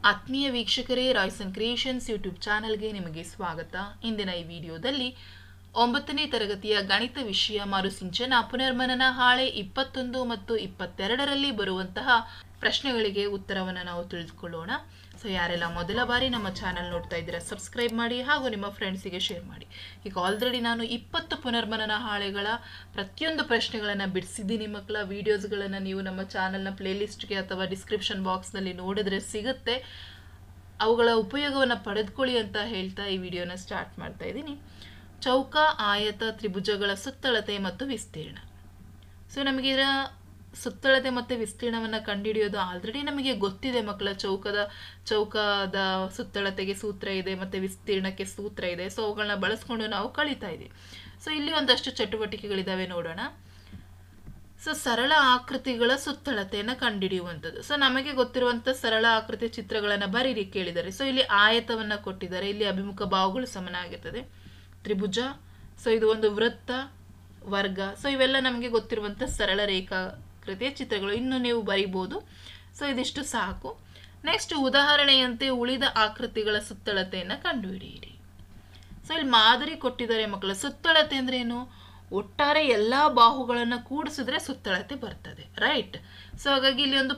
ಆತ್ಮೀಯ ವೀಕ್ಷಕರೇ, Royson creations YouTube ಚಾನೆಲ್ಗೆ ನಿಮಗೆ ಸ್ವಾಗತ. ಇಂದಿನ ಈ ವಿಡಿಯೋದಲ್ಲಿ 9ನೇ ತರಗತಿಯ ಗಣಿತ ವಿಷಯ ಮರುಸಿಂಚನ ಪುನರ್ಮನನ ಹಾಳೆ 21 ಮತ್ತು 22ರಲ್ಲಿ ಬರುವಂತಹ ಪ್ರಶ್ನೆಗಳಿಗೆ ಉತ್ತರವನ್ನು ನಾವು ತಿಳಿದುಕೊಳ್ಳೋಣ. ಸೊ ಯಾರೆಲ್ಲ ಮೊದಲ ಬಾರಿ ನಮ್ಮ ಚಾನಲ್ ನೋಡ್ತಾ ಇದ್ದೀರಾ ಸಬ್ಸ್ಕ್ರೈಬ್ ಮಾಡಿ ಹಾಗೂ ನಿಮ್ಮ ಫ್ರೆಂಡ್ಸಿಗೆ ಶೇರ್ ಮಾಡಿ. ಈಗ ಆಲ್ರೆಡಿ ನಾನು 20 ಪುನರ್ಮನನ ಹಾಳೆಗಳ ಪ್ರತಿಯೊಂದು ಪ್ರಶ್ನೆಗಳನ್ನು ಬಿಡಿಸಿದ್ದೀನಿ ಮಕ್ಕಳ. ವಿಡಿಯೋಸ್ಗಳನ್ನು ನೀವು ನಮ್ಮ ಚಾನಲ್ನ ಪ್ಲೇಲಿಸ್ಟ್ಗೆ ಅಥವಾ ಡಿಸ್ಕ್ರಿಪ್ಷನ್ ಬಾಕ್ಸ್ನಲ್ಲಿ ನೋಡಿದ್ರೆ ಸಿಗುತ್ತೆ. ಅವುಗಳ ಉಪಯೋಗವನ್ನು ಪಡೆದುಕೊಳ್ಳಿ ಅಂತ ಹೇಳ್ತಾ ಈ ವಿಡಿಯೋನ ಸ್ಟಾರ್ಟ್ ಮಾಡ್ತಾ ಇದ್ದೀನಿ. ಚೌಕ, ಆಯತ, ತ್ರಿಭುಜಗಳ ಸುತ್ತಳತೆ ಮತ್ತು ವಿಸ್ತೀರ್ಣ. ಸೊ ನಮಗೆ ಇದರ ಸುತ್ತಳತೆ ಮತ್ತು ವಿಸ್ತೀರ್ಣವನ್ನು ಕಂಡುಹಿಡಿಯೋದು ಆಲ್ರೆಡಿ ನಮಗೆ ಗೊತ್ತಿದೆ ಮಕ್ಕಳ. ಚೌಕದ ಸುತ್ತಳತೆಗೆ ಸೂತ್ರ ಇದೆ ಮತ್ತು ವಿಸ್ತೀರ್ಣಕ್ಕೆ ಸೂತ್ರ ಇದೆ. ಸೊ ಅವುಗಳನ್ನ ಬಳಸ್ಕೊಂಡು ನಾವು ಕಲಿತಾ ಇದ್ದೀವಿ. ಸೊ ಇಲ್ಲಿ ಒಂದಷ್ಟು ಚಟುವಟಿಕೆಗಳಿದ್ದಾವೆ, ನೋಡೋಣ. ಸೊ ಸರಳ ಆಕೃತಿಗಳ ಸುತ್ತಳತೆಯನ್ನು ಕಂಡುಹಿಡಿಯುವಂಥದ್ದು. ಸೊ ನಮಗೆ ಗೊತ್ತಿರುವಂಥ ಸರಳ ಆಕೃತಿಯ ಚಿತ್ರಗಳನ್ನು ಬರೀರಿ ಕೇಳಿದ್ದಾರೆ. ಸೊ ಇಲ್ಲಿ ಆಯತವನ್ನು ಕೊಟ್ಟಿದ್ದಾರೆ. ಇಲ್ಲಿ ಅಭಿಮುಖ ಬಾಹುಗಳು ಸಮನಾಗಿರ್ತದೆ. ತ್ರಿಭುಜ, ಸೊ ಇದು ಒಂದು ವೃತ್ತ, ವರ್ಗ. ಸೊ ಇವೆಲ್ಲ ನಮಗೆ ಗೊತ್ತಿರುವಂಥ ಸರಳ ರೇಖಾಕೃತಿಯ ಚಿತ್ರಗಳು. ಇನ್ನು ನೀವು ಬರಿಬೋದು. ಸೊ ಇದಿಷ್ಟು ಸಾಕು. ನೆಕ್ಸ್ಟ್, ಉದಾಹರಣೆಯಂತೆ ಉಳಿದ ಆಕೃತಿಗಳ ಸುತ್ತಳತೆಯನ್ನು ಕಂಡುಹಿಡಿಯಿರಿ. ಸೊ ಇಲ್ಲಿ ಮಾದರಿ ಕೊಟ್ಟಿದ್ದಾರೆ ಮಕ್ಕಳ. ಸುತ್ತಳತೆ ಅಂದ್ರೆ ಏನು? ಒಟ್ಟಾರೆ ಎಲ್ಲ ಬಾಹುಗಳನ್ನು ಕೂಡಿಸಿದ್ರೆ ಸುತ್ತಳತೆ ಬರ್ತದೆ, ರೈಟ್? ಸೊ ಹಾಗಾಗಿ ಇಲ್ಲಿ ಒಂದು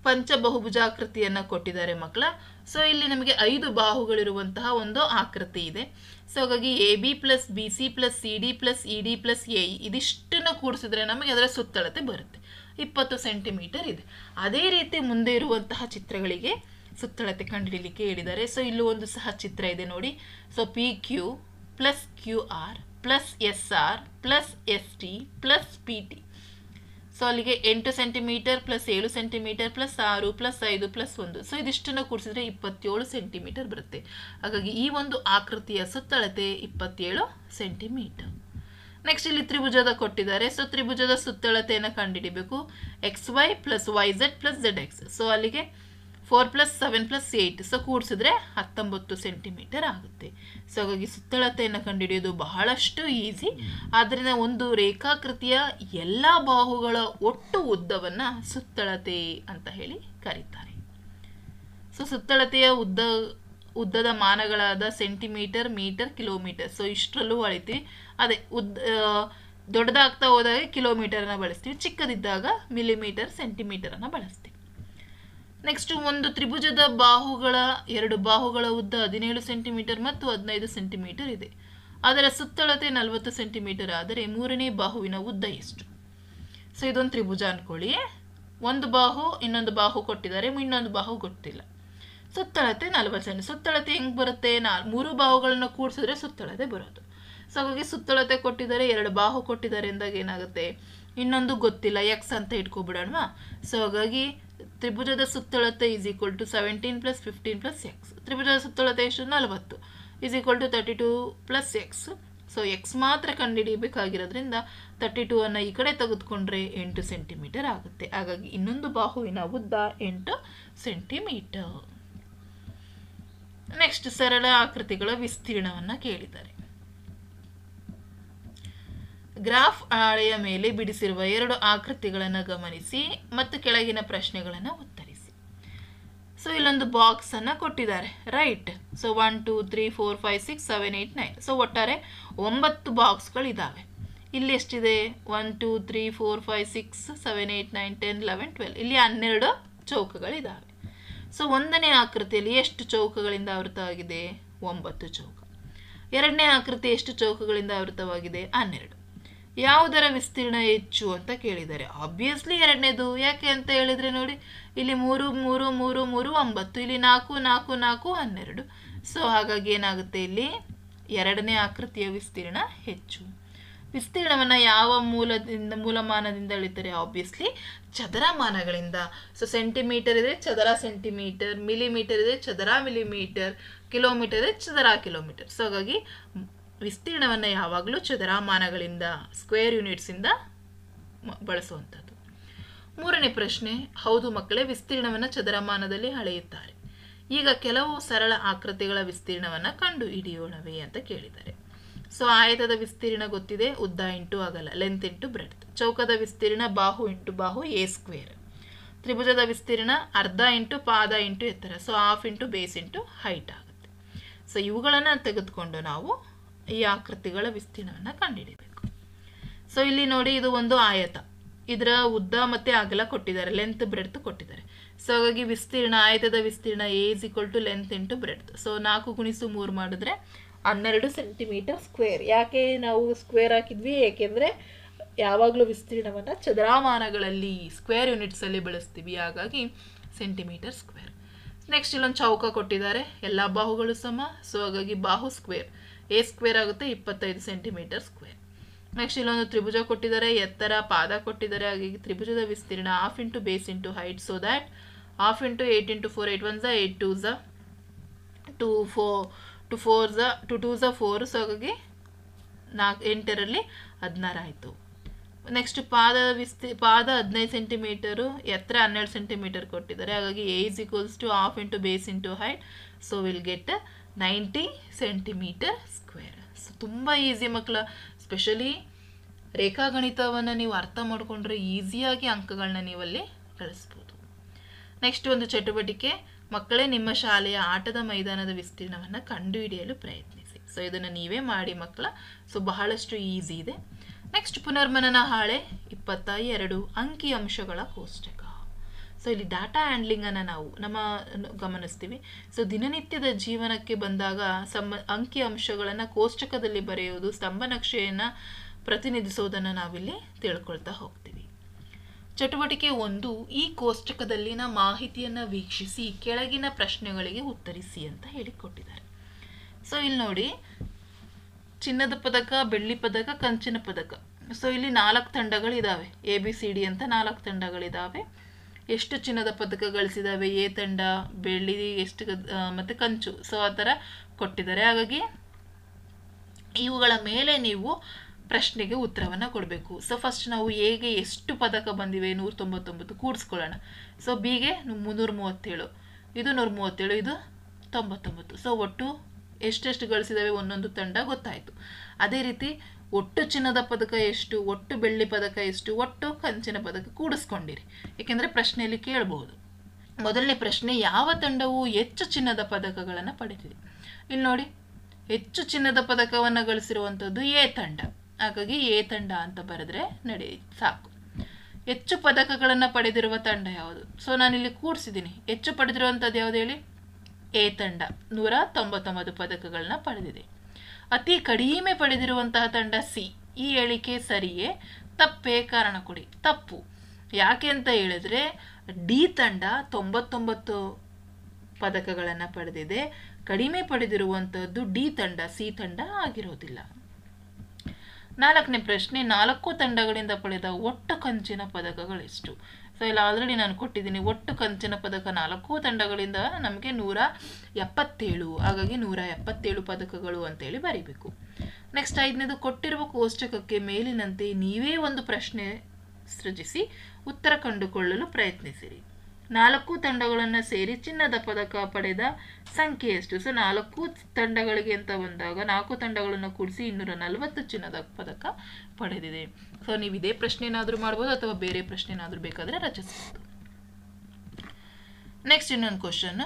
ಪಂಚಬಹುಭುಜಾಕೃತಿಯನ್ನು ಕೊಟ್ಟಿದ್ದಾರೆ ಮಕ್ಕಳ. ಸೊ ಇಲ್ಲಿ ನಮಗೆ 5 ಬಾಹುಗಳಿರುವಂತಹ ಒಂದು ಆಕೃತಿ ಇದೆ. ಸೊ ಹಾಗಾಗಿ AB plus BC plus CD plus ED plus AE ಇದಿಷ್ಟನ್ನು ಕೂಡಿಸಿದ್ರೆ ನಮಗೆ ಅದರ ಸುತ್ತಳತೆ ಬರುತ್ತೆ. 20 ಸೆಂಟಿಮೀಟರ್ ಇದೆ. ಅದೇ ರೀತಿ ಮುಂದೆ ಇರುವಂತಹ ಚಿತ್ರಗಳಿಗೆ ಸುತ್ತಳತೆ ಕಂಡುಹಿಡಿಯಲಿಕ್ಕೆ ಹೇಳಿದ್ದಾರೆ. ಸೊ ಇಲ್ಲೂ ಒಂದು ಸಹ ಚಿತ್ರ ಇದೆ ನೋಡಿ. So PQ plus QR plus SR plus ST plus PT. So ಅಲ್ಲಿಗೆ 8 centimetre plus 7 centimetre plus 6 plus 5 plus 1. So ಇದಿಷ್ಟನ್ನು ಕೂಡಿಸಿದ್ರೆ 27 ಸೆಂಟಿಮೀಟರ್ ಬರುತ್ತೆ. ಹಾಗಾಗಿ ಈ ಒಂದು ಆಕೃತಿಯ ಸುತ್ತಳತೆ 27 ಸೆಂಟಿಮೀಟರ್. ನೆಕ್ಸ್ಟ್ ಇಲ್ಲಿ ತ್ರಿಭುಜದ ಕೊಟ್ಟಿದ್ದಾರೆ. ಸೊ ತ್ರಿಭುಜದ ಸುತ್ತಳತೆಯನ್ನು ಕಂಡುಹಿಡಿಬೇಕು. XY plus YZ plus ZX. So ಅಲ್ಲಿಗೆ 4 ಪ್ಲಸ್ 7 ಪ್ಲಸ್ 8. ಸೊ ಕೂಡಿಸಿದ್ರೆ 19 ಸೆಂಟಿಮೀಟರ್ ಆಗುತ್ತೆ. ಸೊ ಹಾಗಾಗಿ ಸುತ್ತಳತೆಯನ್ನು ಕಂಡುಹಿಡಿಯೋದು ಬಹಳಷ್ಟು ಈಸಿ. ಆದ್ದರಿಂದ ಒಂದು ರೇಖಾಕೃತಿಯ ಎಲ್ಲ ಬಾಹುಗಳ ಒಟ್ಟು ಉದ್ದವನ್ನು ಸುತ್ತಳತೆ ಅಂತ ಹೇಳಿ ಕರೀತಾರೆ. ಸೊ ಸುತ್ತಳತೆಯ ಉದ್ದದ ಮಾನಗಳಾದ ಸೆಂಟಿಮೀಟರ್, ಮೀಟರ್, ಕಿಲೋಮೀಟರ್. ಸೊ ಇಷ್ಟರಲ್ಲೂ ಅಳಿತೀವಿ. ಅದೇ ದೊಡ್ಡದಾಗ್ತಾ ಹೋದಾಗ ಕಿಲೋಮೀಟರನ್ನು ಬಳಸ್ತೀವಿ, ಚಿಕ್ಕದಿದ್ದಾಗ ಮಿಲಿಮೀಟರ್, ಸೆಂಟಿಮೀಟರನ್ನು ಬಳಸ್ತೀವಿ. ನೆಕ್ಸ್ಟ್, ಒಂದು ತ್ರಿಭುಜದ ಎರಡು ಬಾಹುಗಳ ಉದ್ದ 17 ಸೆಂಟಿಮೀಟರ್ ಮತ್ತು 15 ಸೆಂಟಿಮೀಟರ್ ಇದೆ. ಅದರ ಸುತ್ತಳತೆ 40 ಸೆಂಟಿಮೀಟರ್ ಆದರೆ ಮೂರನೇ ಬಾಹುವಿನ ಉದ್ದ ಎಷ್ಟು? ಸೊ ಇದೊಂದು ತ್ರಿಭುಜ ಅನ್ಕೊಳ್ಳಿ. ಒಂದು ಬಾಹು, ಇನ್ನೊಂದು ಬಾಹು ಕೊಟ್ಟಿದ್ದಾರೆ, ಇನ್ನೊಂದು ಬಾಹು ಗೊತ್ತಿಲ್ಲ. ಸುತ್ತಳತೆ 40 ಸೆಂಟಿ. ಸುತ್ತಳತೆ ಹೆಂಗೆ ಬರುತ್ತೆ? 3 ಬಾಹುಗಳನ್ನು ಕೂಡಿಸಿದ್ರೆ ಸುತ್ತಳತೆ ಬರೋದು. ಸೊ ಹಾಗಾಗಿ ಸುತ್ತಳತೆ ಕೊಟ್ಟಿದ್ದಾರೆ, 2 ಬಾಹು ಕೊಟ್ಟಿದ್ದಾರೆ ಎಂದಾಗ ಏನಾಗುತ್ತೆ? ಇನ್ನೊಂದು ಗೊತ್ತಿಲ್ಲ, ಎಕ್ಸ್ ಅಂತ ಇಟ್ಕೊಬಿಡೋಣವಾ. ಸೊ ಹಾಗಾಗಿ ತ್ರಿಭುಜದ ಸುತ್ತಳತೆ is equal to 17 plus 15 plus x. ತ್ರಿಭುಜದ ಸುತ್ತಳತೆ ಎಷ್ಟು? 40 is equal to 32 plus x. So x ಮಾತ್ರ ಕಂಡುಹಿಡಿಯಬೇಕಾಗಿರೋದ್ರಿಂದ 32 ಈ ಕಡೆ ತೆಗೆದುಕೊಂಡ್ರೆ 8 ಸೆಂಟಿಮೀಟರ್ ಆಗುತ್ತೆ. ಹಾಗಾಗಿ ಇನ್ನೊಂದು ಬಾಹುವಿನ ಉದ್ದ 8 ಸೆಂಟಿಮೀಟರ್. ನೆಕ್ಸ್ಟ್, ಸರಳ ಆಕೃತಿಗಳ ವಿಸ್ತೀರ್ಣವನ್ನು ಕೇಳಿದ್ದಾರೆ. ಗ್ರಾಫ್ ಹಾಳೆಯ ಮೇಲೆ ಬಿಡಿಸಿರುವ 2 ಆಕೃತಿಗಳನ್ನು ಗಮನಿಸಿ ಮತ್ತು ಕೆಳಗಿನ ಪ್ರಶ್ನೆಗಳನ್ನು ಉತ್ತರಿಸಿ. ಸೊ ಇಲ್ಲೊಂದು ಬಾಕ್ಸ್ ಅನ್ನು ಕೊಟ್ಟಿದ್ದಾರೆ, ರೈಟ್? ಸೊ 1 2 3 4 5 6 7 8 9. ಸೊ ಒಟ್ಟಾರೆ 9 ಬಾಕ್ಸ್ಗಳಿದ್ದಾವೆ. ಇಲ್ಲಿ ಎಷ್ಟಿದೆ? 1 2 3 4 5 6 7 8 9 10 11 12. ಇಲ್ಲಿ 12 ಚೌಕಗಳಿದ್ದಾವೆ. ಸೊ ಒಂದನೇ ಆಕೃತಿಯಲ್ಲಿ ಎಷ್ಟು ಚೌಕಗಳಿಂದ ಆವೃತವಾಗಿದೆ? 9 ಚೌಕ. ಎರಡನೇ ಆಕೃತಿ ಎಷ್ಟು ಚೌಕಗಳಿಂದ ಆವೃತವಾಗಿದೆ? 12. ಯಾವುದರ ವಿಸ್ತೀರ್ಣ ಹೆಚ್ಚು ಅಂತ ಕೇಳಿದ್ದಾರೆ. ಆಬ್ವಿಯಸ್ಲಿ ಎರಡನೇದು. ಯಾಕೆ ಅಂತ ಹೇಳಿದರೆ ನೋಡಿ, ಇಲ್ಲಿ 3 3 3 3 9, ಇಲ್ಲಿ 4 4 4 12. ಸೊ ಹಾಗಾಗಿ ಏನಾಗುತ್ತೆ? ಇಲ್ಲಿ ಎರಡನೇ ಆಕೃತಿಯ ವಿಸ್ತೀರ್ಣ ಹೆಚ್ಚು. ವಿಸ್ತೀರ್ಣವನ್ನು ಯಾವ ಮೂಲಮಾನದಿಂದ ಅಳಿತಾರೆ? ಆಬ್ವಿಯಸ್ಲಿ ಚದರಮಾನಗಳಿಂದ. ಸೊ ಸೆಂಟಿಮೀಟರ್ ಇದೆ, ಚದರ ಸೆಂಟಿಮೀಟರ್. ಮಿಲಿಮೀಟರ್ ಇದೆ, ಚದರ ಮಿಲಿಮೀಟರ್. ಕಿಲೋಮೀಟರ್ ಇದೆ, ಚದರ ಕಿಲೋಮೀಟರ್. ಸೊ ಹಾಗಾಗಿ ವಿಸ್ತೀರ್ಣವನ್ನು ಯಾವಾಗಲೂ ಚದರಮಾನಗಳಿಂದ, ಸ್ಕ್ವೇರ್ ಯೂನಿಟ್ಸಿಂದ ಬಳಸುವಂಥದ್ದು. ಮೂರನೇ ಪ್ರಶ್ನೆ, ಹೌದು ಮಕ್ಕಳೇ, ವಿಸ್ತೀರ್ಣವನ್ನು ಚದರಮಾನದಲ್ಲಿ ಅಳೆಯುತ್ತಾರೆ. ಈಗ ಕೆಲವು ಸರಳ ಆಕೃತಿಗಳ ವಿಸ್ತೀರ್ಣವನ್ನು ಕಂಡು ಹಿಡಿಯೋಣವೇ ಅಂತ ಕೇಳಿದ್ದಾರೆ. ಸೊ ಆಯತದ ವಿಸ್ತೀರ್ಣ ಗೊತ್ತಿದೆ, ಉದ್ದ ಇಂಟು ಅಗಲ, ಲೆಂತ್ ಇಂಟು ಬ್ರೆಡ್ತ್. ಚೌಕದ ವಿಸ್ತೀರ್ಣ ಬಾಹು ಇಂಟು ಬಾಹು ಎ ಸ್ಕ್ವೇರ್. ತ್ರಿಭುಜದ ವಿಸ್ತೀರ್ಣ ಅರ್ಧ ಇಂಟು ಪಾದ ಇಂಟು ಎತ್ತರ. So half into base into height ಆಗುತ್ತೆ. ಸೊ ಇವುಗಳನ್ನು ತೆಗೆದುಕೊಂಡು ನಾವು ಈ ಆಕೃತಿಗಳ ವಿಸ್ತೀರ್ಣವನ್ನು ಕಂಡುಹಿಡಿಯಬೇಕು. ಸೊ ಇಲ್ಲಿ ನೋಡಿ, ಇದು ಒಂದು ಆಯತ. ಇದರ ಉದ್ದ ಮತ್ತು ಅಗಲ ಕೊಟ್ಟಿದ್ದಾರೆ, ಲೆಂತ್ ಬ್ರೆಡ್ತ್ ಕೊಟ್ಟಿದ್ದಾರೆ. ಸೊ ಹಾಗಾಗಿ ವಿಸ್ತೀರ್ಣ, ಆಯತದ ವಿಸ್ತೀರ್ಣ A is equal to length into breadth. So 4 × 3 ಮಾಡಿದ್ರೆ 12 ಸೆಂಟಿಮೀಟರ್ ಸ್ಕ್ವೇರ್. ಯಾಕೆ ನಾವು ಸ್ಕ್ವೇರ್ ಹಾಕಿದ್ವಿ? ಏಕೆಂದರೆ ಯಾವಾಗಲೂ ವಿಸ್ತೀರ್ಣವನ್ನು ಚದರಾಮಾನಗಳಲ್ಲಿ, ಸ್ಕ್ವೇರ್ ಯೂನಿಟ್ಸಲ್ಲಿ ಬಳಸ್ತೀವಿ, ಹಾಗಾಗಿ ಸೆಂಟಿಮೀಟರ್ ಸ್ಕ್ವೇರ್. ನೆಕ್ಸ್ಟ್ ಇಲ್ಲೊಂದು ಚೌಕ ಕೊಟ್ಟಿದ್ದಾರೆ, ಎಲ್ಲ ಬಾಹುಗಳು ಸಮ. ಸೊ ಹಾಗಾಗಿ ಬಾಹು ಸ್ಕ್ವೇರ್ ಎ ಸ್ಕ್ವೇರ್ ಆಗುತ್ತೆ 25 ಸೆಂಟಿಮೀಟರ್ ಸ್ಕ್ವೇರ್. ನೆಕ್ಸ್ಟ್ ಇಲ್ಲೊಂದು ತ್ರಿಭುಜ ಕೊಟ್ಟಿದ್ದಾರೆ, ಎತ್ತರ ಪಾದ ಕೊಟ್ಟಿದ್ದಾರೆ. ಹಾಗಾಗಿ ತ್ರಿಭುಜದ ವಿಸ್ತೀರ್ಣ half into base into height. So that half into 8 into 4, 8 1 8 2 2 4 2 2 4. So ಹಾಗಾಗಿ 8ರಲ್ಲಿ 16 ಆಯಿತು. ನೆಕ್ಸ್ಟ್ ಪಾದ 15 ಸೆಂಟಿಮೀಟರು, ಎತ್ತರ 12 ಸೆಂಟಿಮೀಟರ್ ಕೊಟ್ಟಿದ್ದಾರೆ. ಹಾಗಾಗಿ A is equals to half into base into height. So will get 90 centimetre square. So ತುಂಬ ಈಸಿ ಮಕ್ಕಳ. ಸ್ಪೆಷಲಿ ರೇಖಾಗಣಿತವನ್ನು ನೀವು ಅರ್ಥ ಮಾಡಿಕೊಂಡ್ರೆ ಈಸಿಯಾಗಿ ಅಂಕಗಳನ್ನ ನೀವಲ್ಲಿ ಗಳಿಸ್ಬೋದು. ನೆಕ್ಸ್ಟ್ ಒಂದು ಚಟುವಟಿಕೆ, ಮಕ್ಕಳೇ ನಿಮ್ಮ ಶಾಲೆಯ ಆಟದ ಮೈದಾನದ ವಿಸ್ತೀರ್ಣವನ್ನು ಕಂಡುಹಿಡಿಯಲು ಪ್ರಯತ್ನಿಸಿ. ಸೊ ಇದನ್ನು ನೀವೇ ಮಾಡಿ ಮಕ್ಕಳ. ಸೊ ಬಹಳಷ್ಟು ಈಸಿ ಇದೆ. ನೆಕ್ಸ್ಟ್ ಪುನರ್ಮನನ ಹಾಳೆ 22 ಅಂಕಿ ಅಂಶಗಳ ಕೋಷ್ಟಕ. ಸೊ ಇಲ್ಲಿ ಡಾಟಾ ಹ್ಯಾಂಡ್ಲಿಂಗನ್ನು ನಾವು ಗಮನಿಸ್ತೀವಿ. ಸೊ ದಿನನಿತ್ಯದ ಜೀವನಕ್ಕೆ ಬಂದಾಗ ಅಂಕಿ ಅಂಶಗಳನ್ನು ಕೋಷ್ಟಕದಲ್ಲಿ ಬರೆಯುವುದು, ಸ್ತಂಭ ನಕ್ಷೆಯನ್ನು ಪ್ರತಿನಿಧಿಸೋದನ್ನು ನಾವಿಲ್ಲಿ ತಿಳ್ಕೊಳ್ತಾ ಹೋಗ್ತೀವಿ. ಚಟುವಟಿಕೆ 1, ಈ ಕೋಷ್ಟಕದಲ್ಲಿನ ಮಾಹಿತಿಯನ್ನು ವೀಕ್ಷಿಸಿ ಕೆಳಗಿನ ಪ್ರಶ್ನೆಗಳಿಗೆ ಉತ್ತರಿಸಿ ಅಂತ ಹೇಳಿಕೊಟ್ಟಿದ್ದಾರೆ. ಸೊ ಇಲ್ಲಿ ನೋಡಿ, ಚಿನ್ನದ ಪದಕ, ಬೆಳ್ಳಿ ಪದಕ, ಕಂಚಿನ ಪದಕ. ಸೊ ಇಲ್ಲಿ 4 ತಂಡಗಳಿದ್ದಾವೆ, ABCD ಅಂತ 4 ತಂಡಗಳಿದ್ದಾವೆ. ಎಷ್ಟು ಚಿನ್ನದ ಪದಕ ಗಳಿಸಿದಾವೆ ಎ ತಂಡ, ಬೆಳ್ಳಿ ಎಷ್ಟು ಮತ್ತು ಕಂಚು. ಸೊ ಆ ಥರ ಕೊಟ್ಟಿದ್ದಾರೆ. ಹಾಗಾಗಿ ಇವುಗಳ ಮೇಲೆ ನೀವು ಪ್ರಶ್ನೆಗೆ ಉತ್ತರವನ್ನು ಕೊಡಬೇಕು. ಸೊ ಫಸ್ಟ್ ನಾವು ಎಗೆ ಎಷ್ಟು ಪದಕ ಬಂದಿವೆ 199 ಕೂಡಿಸ್ಕೊಳ್ಳೋಣ. ಸೊ ಬಿಗೆ 337, ಇದು 137, ಇದು 99. ಸೊ ಒಟ್ಟು ಎಷ್ಟೆಷ್ಟು ಗಳಿಸಿದಾವೆ ಒಂದೊಂದು ತಂಡ ಗೊತ್ತಾಯಿತು. ಅದೇ ರೀತಿ ಒಟ್ಟು ಚಿನ್ನದ ಪದಕ ಎಷ್ಟು, ಒಟ್ಟು ಬೆಳ್ಳಿ ಪದಕ ಎಷ್ಟು, ಒಟ್ಟು ಕಂಚಿನ ಪದಕ ಕೂಡಿಸ್ಕೊಂಡಿರಿ. ಏಕೆಂದರೆ ಪ್ರಶ್ನೆಯಲ್ಲಿ ಕೇಳಬಹುದು. ಮೊದಲನೇ ಪ್ರಶ್ನೆ, ಯಾವ ತಂಡವು ಹೆಚ್ಚು ಚಿನ್ನದ ಪದಕಗಳನ್ನು ಪಡೆದಿದೆ? ಇಲ್ಲಿ ನೋಡಿ, ಹೆಚ್ಚು ಚಿನ್ನದ ಪದಕವನ್ನು ಗಳಿಸಿರುವಂಥದ್ದು ಎ ತಂಡ. ಹಾಗಾಗಿ ಎ ತಂಡ ಅಂತ ಬರೆದ್ರೆ ಸಾಕು. ಹೆಚ್ಚು ಪದಕಗಳನ್ನು ಪಡೆದಿರುವ ತಂಡ ಯಾವುದು? ಸೊ ನಾನಿಲ್ಲಿ ಕೂಡಿಸಿದ್ದೀನಿ. ಹೆಚ್ಚು ಪಡೆದಿರುವಂಥದ್ದು ಯಾವುದು ಹೇಳಿ? ಎ ತಂಡ 199 ಪದಕಗಳನ್ನ ಪಡೆದಿದೆ. ಅತಿ ಕಡಿಮೆ ಪಡೆದಿರುವಂತಹ ತಂಡ ಸಿ. ಈ ಹೇಳಿಕೆ ಸರಿಯೇ ತಪ್ಪೇ? ಕಾರಣ ಕೊಡಿ. ತಪ್ಪು. ಯಾಕೆ ಅಂತ ಹೇಳಿದ್ರೆ ಡಿ ತಂಡ 99 ಪದಕಗಳನ್ನು ಪಡೆದಿದೆ. ಕಡಿಮೆ ಪಡೆದಿರುವಂಥದ್ದು ಡಿ ತಂಡ, ಸಿ ತಂಡ ಆಗಿರೋದಿಲ್ಲ. 4ನೇ ಪ್ರಶ್ನೆ, 4 ತಂಡಗಳಿಂದ ಪಡೆದ ಒಟ್ಟು ಕಂಚಿನ ಪದಕಗಳೆಷ್ಟು? ಸೊ ಇಲ್ಲಿ ಆಲ್ರೆಡಿ ನಾನು ಕೊಟ್ಟಿದ್ದೀನಿ. ಒಟ್ಟು ಕಂಚಿನ ಪದಕ 4 ತಂಡಗಳಿಂದ ನಮಗೆ 177. ಹಾಗಾಗಿ 177 ಪದಕಗಳು ಅಂತೇಳಿ ಬರೀಬೇಕು. ನೆಕ್ಸ್ಟ್ 5ನೇದು, ಕೊಟ್ಟಿರುವ ಕೋಷ್ಟಕಕ್ಕೆ ಮೇಲಿನಂತೆ ನೀವೇ ಒಂದು ಪ್ರಶ್ನೆ ಸೃಜಿಸಿ ಉತ್ತರ ಕಂಡುಕೊಳ್ಳಲು ಪ್ರಯತ್ನಿಸಿರಿ. 4 ತಂಡಗಳನ್ನು ಸೇರಿ ಚಿನ್ನದ ಪದಕ ಪಡೆದ ಸಂಖ್ಯೆ ಎಷ್ಟು? ಸೊ 4 ತಂಡಗಳಿಗೆ ಅಂತ ಬಂದಾಗ 4 ತಂಡಗಳನ್ನು ಕೂಡಿಸಿ 240 ಚಿನ್ನದ ಪದಕ ಪಡೆದಿದೆ. ಸೊ ನೀವು ಇದೇ ಪ್ರಶ್ನೆ ಏನಾದರೂ ಮಾಡ್ಬೋದು ಅಥವಾ ಬೇರೆ ಪ್ರಶ್ನೆ ಏನಾದರೂ ಬೇಕಾದರೆ ರಚಿಸಬಹುದು. ನೆಕ್ಸ್ಟ್ ಇನ್ನೊಂದು ಕ್ವಶನ್,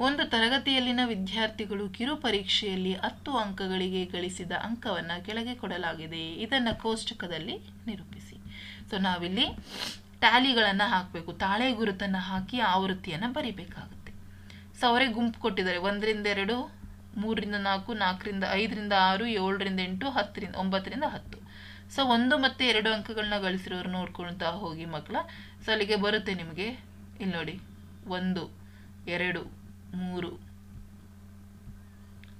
ಒಂದು ತರಗತಿಯಲ್ಲಿನ ವಿದ್ಯಾರ್ಥಿಗಳು ಕಿರು ಪರೀಕ್ಷೆಯಲ್ಲಿ 10 ಅಂಕಗಳಿಗೆ ಗಳಿಸಿದ ಅಂಕವನ್ನು ಕೆಳಗೆ ಕೊಡಲಾಗಿದೆ. ಇದನ್ನು ಕೋಷ್ಟಕದಲ್ಲಿ ನಿರೂಪಿಸಿ. ಸೊ ನಾವಿಲ್ಲಿ ಟ್ಯಾಲಿಗಳನ್ನು ಹಾಕಬೇಕು, ತಾಳೆ ಗುರುತನ್ನು ಹಾಕಿ ಆವೃತ್ತಿಯನ್ನು ಬರಿಬೇಕಾಗುತ್ತೆ. ಸೊ ಅವರೇ ಗುಂಪು ಕೊಟ್ಟಿದ್ದಾರೆ, 1 ರಿಂದ 2, 3 ರಿಂದ 4, 4 ರಿಂದ 5 ರಿಂದ 6, 7 ರಿಂದ 8, 10 ರಿಂದ 9 ರಿಂದ 10. ಸೊ 1 ಮತ್ತು 2 ಅಂಕಗಳನ್ನ ಗಳಿಸಿರೋರು ನೋಡ್ಕೊಳ್ತಾ ಹೋಗಿ ಮಕ್ಕಳ. ಸೊ ಅಲ್ಲಿಗೆ ಬರುತ್ತೆ ನಿಮಗೆ. ಇಲ್ಲಿ ನೋಡಿ, 1 2 3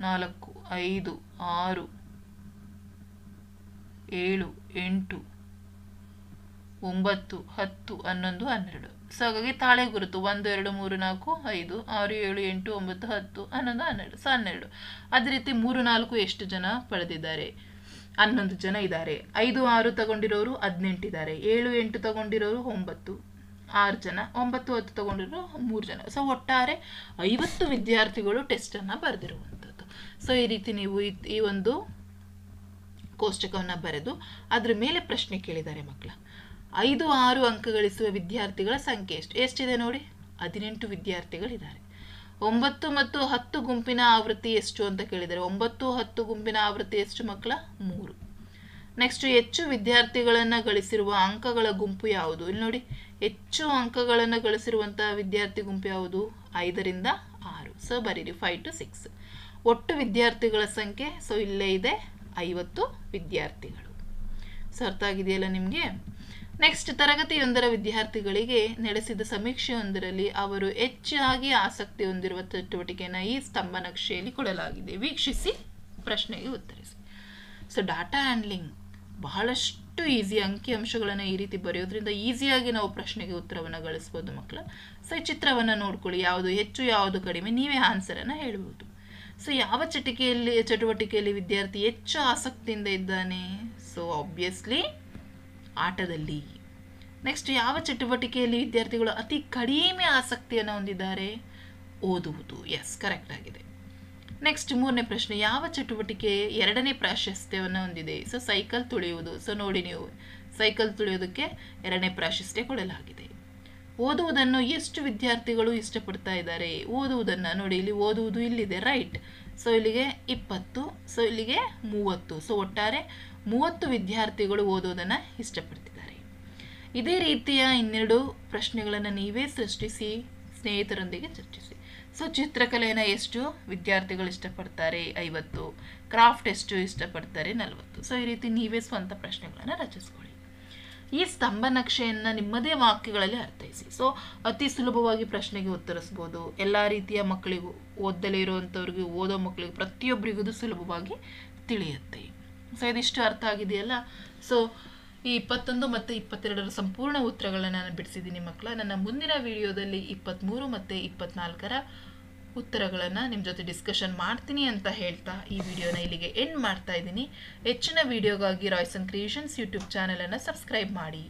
4 5 6 7 8 9 10 11 12. ಸೊ ಹಾಗಾಗಿ ತಾಳೆ ಗುರುತು 1 2 3 4 5 6 7 8 9 10 11 12. ಸೊ 12. ಅದೇ ರೀತಿ 3 4 ಎಷ್ಟು ಜನ ಪಡೆದಿದ್ದಾರೆ? 11 ಜನ ಇದ್ದಾರೆ. 5 6 ತಗೊಂಡಿರೋರು 18 ಇದ್ದಾರೆ. 7 8 ತಗೊಂಡಿರೋರು 9, 6 ಜನ. 9 10 ತಗೊಂಡಿರೋರು 3 ಜನ. ಸೊ ಒಟ್ಟಾರೆ 50 ವಿದ್ಯಾರ್ಥಿಗಳು ಟೆಸ್ಟನ್ನು ಬರೆದಿರುವಂಥದ್ದು. ಸೊ ಈ ರೀತಿ ನೀವು ಈ ಒಂದು ಕೋಷ್ಟಕವನ್ನು ಬರೆದು ಅದ್ರ ಮೇಲೆ ಪ್ರಶ್ನೆ ಕೇಳಿದ್ದಾರೆ ಮಕ್ಕಳ. 5, 6 ಅಂಕ ಗಳಿಸುವ ವಿದ್ಯಾರ್ಥಿಗಳ ಸಂಖ್ಯೆ ಎಷ್ಟಿದೆ ನೋಡಿ, 18 ವಿದ್ಯಾರ್ಥಿಗಳಿದ್ದಾರೆ. 9 ಮತ್ತು 10 ಗುಂಪಿನ ಆವೃತ್ತಿ ಎಷ್ಟು ಅಂತ ಕೇಳಿದರೆ 9, 10 ಗುಂಪಿನ ಆವೃತ್ತಿ ಎಷ್ಟು ಮಕ್ಕಳ? 3. ನೆಕ್ಸ್ಟ್, ಹೆಚ್ಚು ವಿದ್ಯಾರ್ಥಿಗಳನ್ನು ಗಳಿಸಿರುವ ಅಂಕಗಳ ಗುಂಪು ಯಾವುದು? ಇಲ್ಲಿ ನೋಡಿ, ಹೆಚ್ಚು ಅಂಕಗಳನ್ನು ಗಳಿಸಿರುವಂತಹ ವಿದ್ಯಾರ್ಥಿ ಗುಂಪು ಯಾವುದು? 5ರಿಂದ 6. ಸೊ ಬರೀರಿ 5 to 6. ಒಟ್ಟು ವಿದ್ಯಾರ್ಥಿಗಳ ಸಂಖ್ಯೆ ಸೊ ಇಲ್ಲೇ ಇದೆ 50 ವಿದ್ಯಾರ್ಥಿಗಳು. ಸೊ ಅರ್ಥ ಆಗಿದೆಯಲ್ಲ ನಿಮಗೆ? ನೆಕ್ಸ್ಟ್, ತರಗತಿಯೊಂದರ ವಿದ್ಯಾರ್ಥಿಗಳಿಗೆ ನಡೆಸಿದ ಸಮೀಕ್ಷೆಯೊಂದರಲ್ಲಿ ಅವರು ಹೆಚ್ಚಾಗಿ ಆಸಕ್ತಿ ಹೊಂದಿರುವ ಚಟುವಟಿಕೆಯನ್ನು ಈ ಸ್ತಂಭ ನಕ್ಷೆಯಲ್ಲಿ ಕೊಡಲಾಗಿದೆ. ವೀಕ್ಷಿಸಿ, ಪ್ರಶ್ನೆಗೆ ಉತ್ತರಿಸಿ. ಸೊ ಡಾಟಾ ಹ್ಯಾಂಡ್ಲಿಂಗ್ ಬಹಳಷ್ಟು ಈಸಿ. ಅಂಕಿಅಂಶಗಳನ್ನು ಈ ರೀತಿ ಬರೆಯೋದ್ರಿಂದ ಈಸಿಯಾಗಿ ನಾವು ಪ್ರಶ್ನೆಗೆ ಉತ್ತರವನ್ನು ಗಳಿಸ್ಬೋದು ಮಕ್ಕಳ. ಸೊ ಈ ಚಿತ್ರವನ್ನು ನೋಡ್ಕೊಳ್ಳಿ, ಯಾವುದು ಹೆಚ್ಚು ಯಾವುದು ಕಡಿಮೆ, ನೀವೇ ಆನ್ಸರನ್ನು ಹೇಳ್ಬೋದು. ಸೊ ಯಾವ ಚಟುವಟಿಕೆಯಲ್ಲಿ ವಿದ್ಯಾರ್ಥಿ ಹೆಚ್ಚು ಆಸಕ್ತಿಯಿಂದ ಇದ್ದಾನೆ? ಸೊ ಆಬ್ವಿಯಸ್ಲಿ ಆಟದಲ್ಲಿ. ನೆಕ್ಸ್ಟ್, ಯಾವ ಚಟುವಟಿಕೆಯಲ್ಲಿ ವಿದ್ಯಾರ್ಥಿಗಳು ಅತಿ ಕಡಿಮೆ ಆಸಕ್ತಿಯನ್ನು ಹೊಂದಿದ್ದಾರೆ? ಓದುವುದು. ಎಸ್, ಕರೆಕ್ಟ್ ಆಗಿದೆ. ನೆಕ್ಸ್ಟ್, 3ನೇ ಪ್ರಶ್ನೆ, ಯಾವ ಚಟುವಟಿಕೆ 2ನೇ ಪ್ರಾಶಸ್ತ್ಯವನ್ನು ಹೊಂದಿದೆ? So cycle ತುಳಿಯುವುದು. ಸೊ ನೋಡಿ, ನೀವು ಸೈಕಲ್ ತುಳಿಯೋದಕ್ಕೆ 2ನೇ ಪ್ರಾಶಸ್ತ್ಯ ಕೊಡಲಾಗಿದೆ. ಓದುವುದನ್ನು ಎಷ್ಟು ವಿದ್ಯಾರ್ಥಿಗಳು ಇಷ್ಟಪಡ್ತಾ ಇದ್ದಾರೆ? ಓದುವುದನ್ನು ನೋಡಿ, ಇಲ್ಲಿ ಓದುವುದು ಇಲ್ಲಿದೆ, ರೈಟ್. ಸೊ ಇಲ್ಲಿಗೆ 20, ಸೊ ಇಲ್ಲಿಗೆ 30. ಸೊ ಒಟ್ಟಾರೆ 30 ವಿದ್ಯಾರ್ಥಿಗಳು ಓದೋದನ್ನು ಇಷ್ಟಪಡ್ತಿದ್ದಾರೆ. ಇದೇ ರೀತಿಯ 12 ಪ್ರಶ್ನೆಗಳನ್ನು ನೀವೇ ಸೃಷ್ಟಿಸಿ ಸ್ನೇಹಿತರೊಂದಿಗೆ ಚರ್ಚಿಸಿ. ಸೊ ಚಿತ್ರಕಲೆಯನ್ನು ಎಷ್ಟು ವಿದ್ಯಾರ್ಥಿಗಳು ಇಷ್ಟಪಡ್ತಾರೆ? 50. ಕ್ರಾಫ್ಟ್ ಎಷ್ಟು ಇಷ್ಟಪಡ್ತಾರೆ? 40. ಸೊ ಈ ರೀತಿ ನೀವೇ ಸ್ವಂತ ಪ್ರಶ್ನೆಗಳನ್ನು ರಚಿಸ್ಕೊಳ್ಳಿ. ಈ ಸ್ತಂಭ ನಕ್ಷೆಯನ್ನು ನಿಮ್ಮದೇ ವಾಕ್ಯಗಳಲ್ಲಿ ಅರ್ಥೈಸಿ. ಸೊ ಅತಿ ಸುಲಭವಾಗಿ ಪ್ರಶ್ನೆಗೆ ಉತ್ತರಿಸ್ಬೋದು. ಎಲ್ಲ ರೀತಿಯ ಮಕ್ಕಳಿಗೂ, ಓದಲೇ ಇರುವಂಥವ್ರಿಗೂ, ಓದೋ ಮಕ್ಕಳಿಗೂ, ಪ್ರತಿಯೊಬ್ಬರಿಗೂ ಇದು ಸುಲಭವಾಗಿ ತಿಳಿಯುತ್ತೆ. ಸೊ ಇದಿಷ್ಟು ಅರ್ಥ ಆಗಿದೆಯಲ್ಲ? ಸೊ ಈ 21 ಮತ್ತು 22ರ ಸಂಪೂರ್ಣ ಉತ್ತರಗಳನ್ನು ನಾನು ಬಿಡಿಸಿದ್ದೀನಿ ಮಕ್ಕಳ. ನನ್ನ ಮುಂದಿನ ವಿಡಿಯೋದಲ್ಲಿ 23 ಮತ್ತು 24ರ ಉತ್ತರಗಳನ್ನು ನಿಮ್ಮ ಜೊತೆ ಡಿಸ್ಕಷನ್ ಮಾಡ್ತೀನಿ ಅಂತ ಹೇಳ್ತಾ ಈ ವಿಡಿಯೋನ ಇಲ್ಲಿಗೆ ಎಂಡ್ ಮಾಡ್ತಾ ಇದ್ದೀನಿ. ಹೆಚ್ಚಿನ ವಿಡಿಯೋಗಾಗಿ ರಾಯ್ಸನ್ ಕ್ರಿಯೇಷನ್ಸ್ ಯೂಟ್ಯೂಬ್ ಚಾನಲನ್ನು ಸಬ್ಸ್ಕ್ರೈಬ್ ಮಾಡಿ.